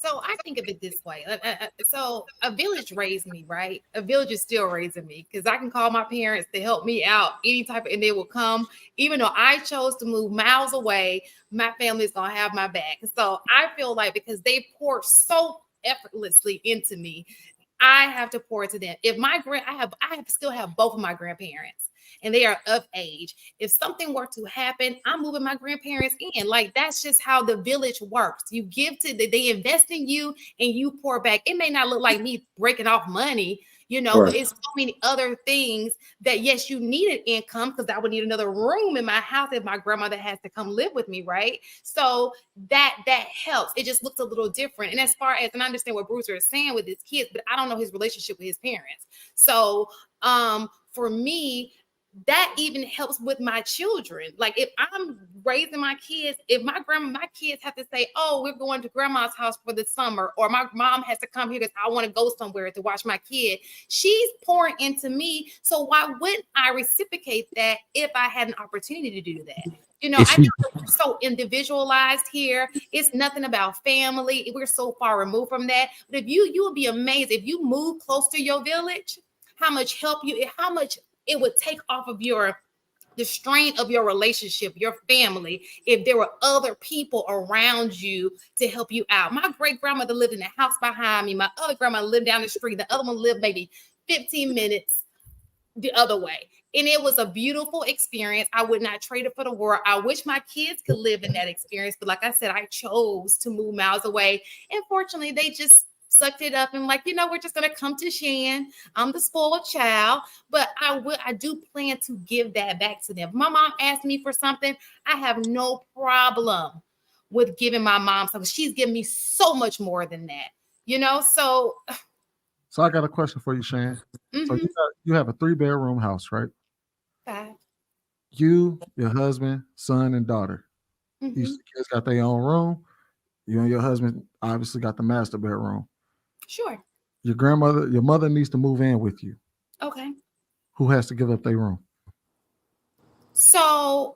So I think of it this way. So a village raised me, right? A village is still raising me because I can call my parents to help me out any type of, and they will come. Even though I chose to move miles away, my family is gonna have my back. So I feel like because they poured so effortlessly into me, I have to pour into them. If my I have still have both of my grandparents, and they are of age. If something were to happen, I'm moving my grandparents in. Like that's just how the village works. You give to they invest in you, and you pour back. It may not look like me breaking off money, but Right. it's so many other things that yes, you need an income because I would need another room in my house if my grandmother has to come live with me, right? So that helps. It just looks a little different. And as far as, and I understand what Bruce is saying with his kids, but I don't know his relationship with his parents. So for me, that even helps with my children. Like if I'm raising my kids, if my kids have to say, "Oh, we're going to grandma's house for the summer," or my mom has to come here because I want to go somewhere to watch my kid, she's pouring into me. So why wouldn't I reciprocate that if I had an opportunity to do that? If I she know we're so individualized here. It's nothing about family. We're so far removed from that. But if you will be amazed if you move close to your village, how much it would take off of the strain of your relationship, your family, if there were other people around you to help you out. My great grandmother lived in the house behind me. My other grandma lived down the street. The other one lived maybe 15 minutes the other way. And it was a beautiful experience. I would not trade it for the world. I wish my kids could live in that experience. But like I said, I chose to move miles away. And fortunately, they just sucked it up and like, we're just going to come to Shan. I'm the spoiled child, but I do plan to give that back to them. If my mom asked me for something, I have no problem with giving my mom something. She's given me so much more than that, So I got a question for you, Shan. So mm-hmm. you have a 3-bedroom house, right? 5. You, your husband, son, and daughter. Mm-hmm. Each kids got their own room. You and your husband obviously got the master bedroom. Sure. Your mother needs to move in with you. Okay. Who has to give up their room? So,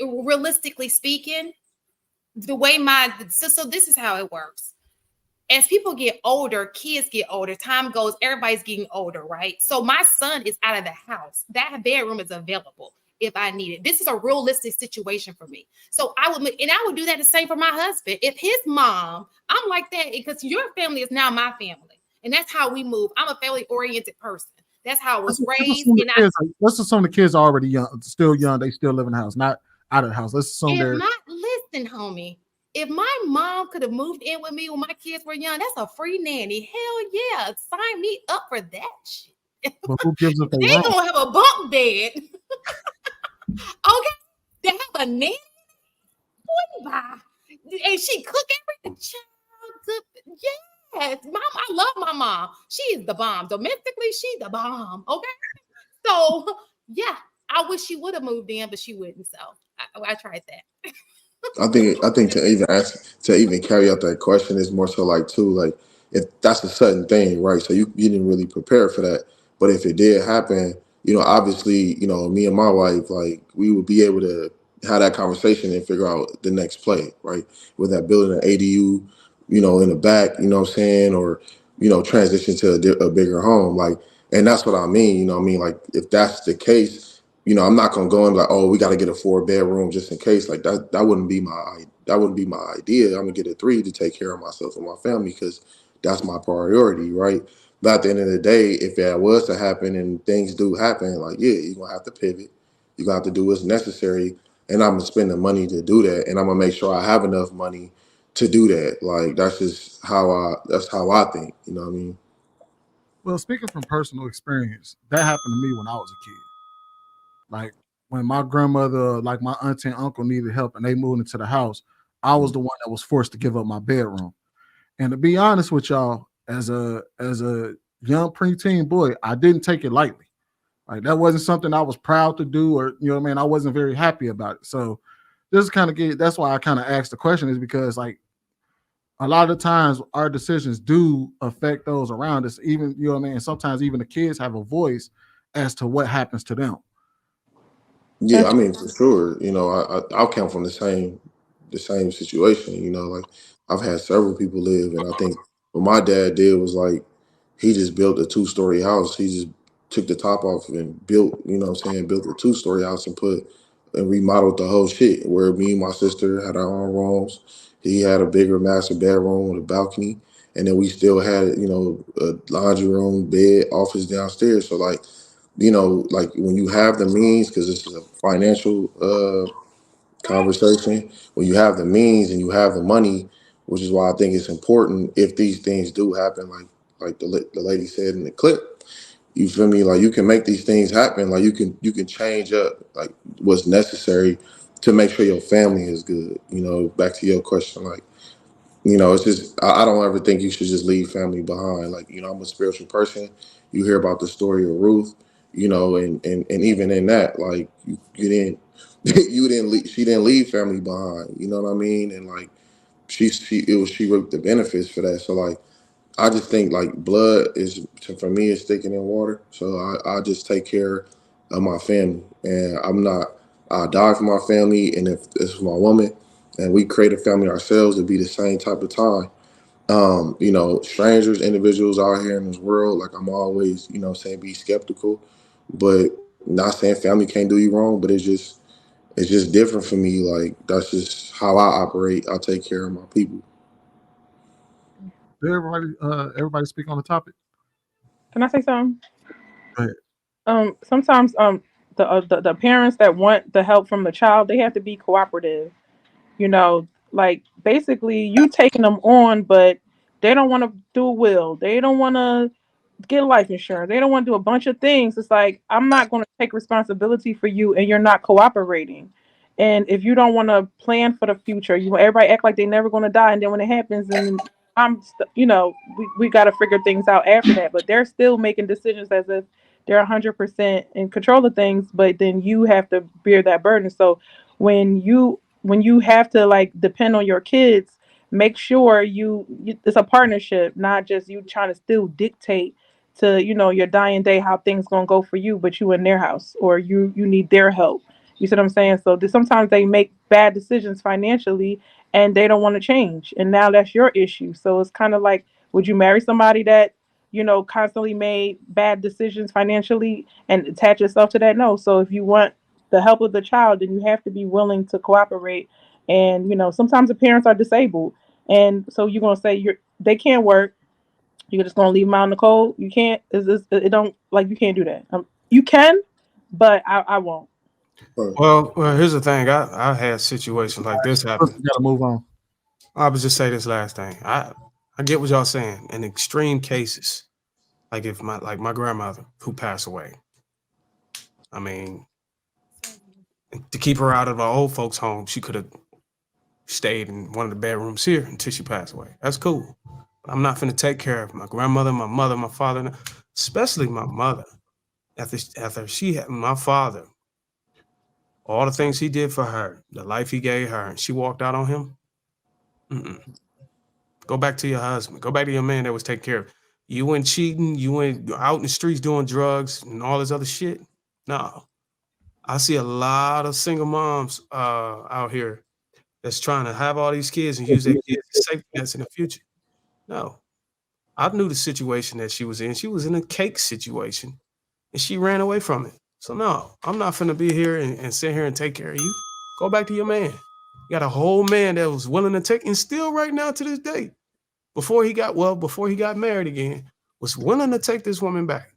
realistically speaking, the way so this is how it works. As people get older, kids get older, time goes, everybody's getting older, right? So my son is out of the house. That bedroom is available if I need it. This is a realistic situation for me. So I would do that the same for my husband. If his mom, I'm like that because your family is now my family. And that's how we move. I'm a family-oriented person. That's how I was raised. Let's assume the kids are already young, still young. They still live in the house, not out of the house. Let's assume listen, homie. If my mom could have moved in with me when my kids were young, that's a free nanny. Hell yeah. Sign me up for that shit. But who gives up their They room? gonna have a bunk bed. Okay. They have a nanny. And she cook everything. Child, yes. Mom, I love my mom. She is the bomb. Domestically, she's the bomb. Okay. So yeah, I wish she would have moved in, but she wouldn't. So I tried that. I think to even carry out that question is more so like too, like if that's a sudden thing, right? So you didn't really prepare for that. But if it did happen, obviously, me and my wife, like we would be able to have that conversation and figure out the next play, right? With that building an ADU, in the back, you know what I'm saying, or transition to a bigger home, like, and that's what I mean. Like if that's the case, I'm not gonna go and be like, oh, we got to get a 4-bedroom just in case. Like that wouldn't be my idea. I'm gonna get a 3 to take care of myself and my family because that's my priority, right? But at the end of the day, if that was to happen and things do happen, like yeah, you're gonna have to pivot. You're gonna have to do what's necessary, and I'm gonna spend the money to do that, and I'm gonna make sure I have enough money to do that. Like that's how I think. You know what I mean? Well, speaking from personal experience, that happened to me when I was a kid. Like when my grandmother, like my auntie and uncle needed help and they moved into the house, I was the one that was forced to give up my bedroom. And to be honest with y'all, as a young preteen boy, I didn't take it lightly. Like that wasn't something I was proud to do, or you know what I mean. I wasn't very happy about it. So this kind of that's why I kind of asked the question, is because like a lot of times our decisions do affect those around us. Even you know what I mean. Sometimes even the kids have a voice as to what happens to them. Yeah, I mean for sure. I come from the same situation. Like I've had several people live, and I think what my dad did was like he just built a 2-story house. He just took the top off and built, you know what I'm saying, built a 2-story house and remodeled the whole shit. Where me and my sister had our own rooms. He had a bigger master bedroom with a balcony, and then we still had, you know, a laundry room, bed, office downstairs. So like, you know, like when you have the means, because this is a financial conversation, when you have the means and you have the money, which is why I think it's important if these things do happen, like the lady said in the clip. You feel me? Like you can make these things happen. Like you can change up like what's necessary to make sure your family is good. You know, back to your question, like, you know, it's just I don't ever think you should just leave family behind. Like, you know, I'm a spiritual person. You hear about the story of Ruth, you know, and even in that, like you didn't you didn't leave, she didn't leave family behind. You know what I mean? And like she reaped the benefits for that. So like I just think like blood is for me is thicker than water. So I just take care of my family, and I die for my family, and if it's my woman, and we create a family ourselves to be the same type of time. You know, strangers, individuals out here in this world, like I'm always, you know, saying be skeptical, but not saying family can't do you wrong, but it's just different for me. Like that's just how I operate. I take care of my people. Did everybody speak on the topic? Can I say something? Go ahead. Sometimes the parents that want the help from the child, they have to be cooperative. You know, like basically you taking them on, but they don't want to do a will. They don't want to get life insurance. They don't want to do a bunch of things. It's like I'm not going to take responsibility for you, and you're not cooperating. And if you don't want to plan for the future, you everybody act like they're never going to die, and then when it happens, and you know, we got to figure things out after that. But they're still making decisions as if they're 100% in control of things. But then you have to bear that burden. So when you have to like depend on your kids, make sure it's a partnership, not just you trying to still dictate to your dying day how things gonna go for you, but you in their house or you need their help. You see what I'm saying? So sometimes they make bad decisions financially and they don't want to change, and now that's your issue. So it's kind of like, would you marry somebody that constantly made bad decisions financially and attach yourself to that? No. So if you want the help of the child, then you have to be willing to cooperate. And sometimes the parents are disabled, and so you're gonna say they can't work. You're just gonna leave them out in the cold. You can't. It don't like you can't do that. You can, but I won't. Well, here's the thing. I had situations like this happen. You gotta move on. I would just say this last thing. I get what y'all saying. In extreme cases, like if my grandmother who passed away, I mean, to keep her out of our old folks' home, she could have stayed in one of the bedrooms here until she passed away. That's cool. But I'm not finna take care of my grandmother, my mother, my father, especially my mother. After she had my father, all the things he did for her, the life he gave her, and she walked out on him. Mm-mm. Go back to your husband. Go back to your man that was taking care of you. Went cheating. You went out in the streets doing drugs and all this other shit. No, I see a lot of single moms out here that's trying to have all these kids and use their kids as safety nets in the future. No, I knew the situation that she was in. She was in a cake situation, and she ran away from it. So no, I'm not finna be here and sit here and take care of you. Go back to your man. You got a whole man that was willing to take, and still right now to this day, before he got married again, was willing to take this woman back.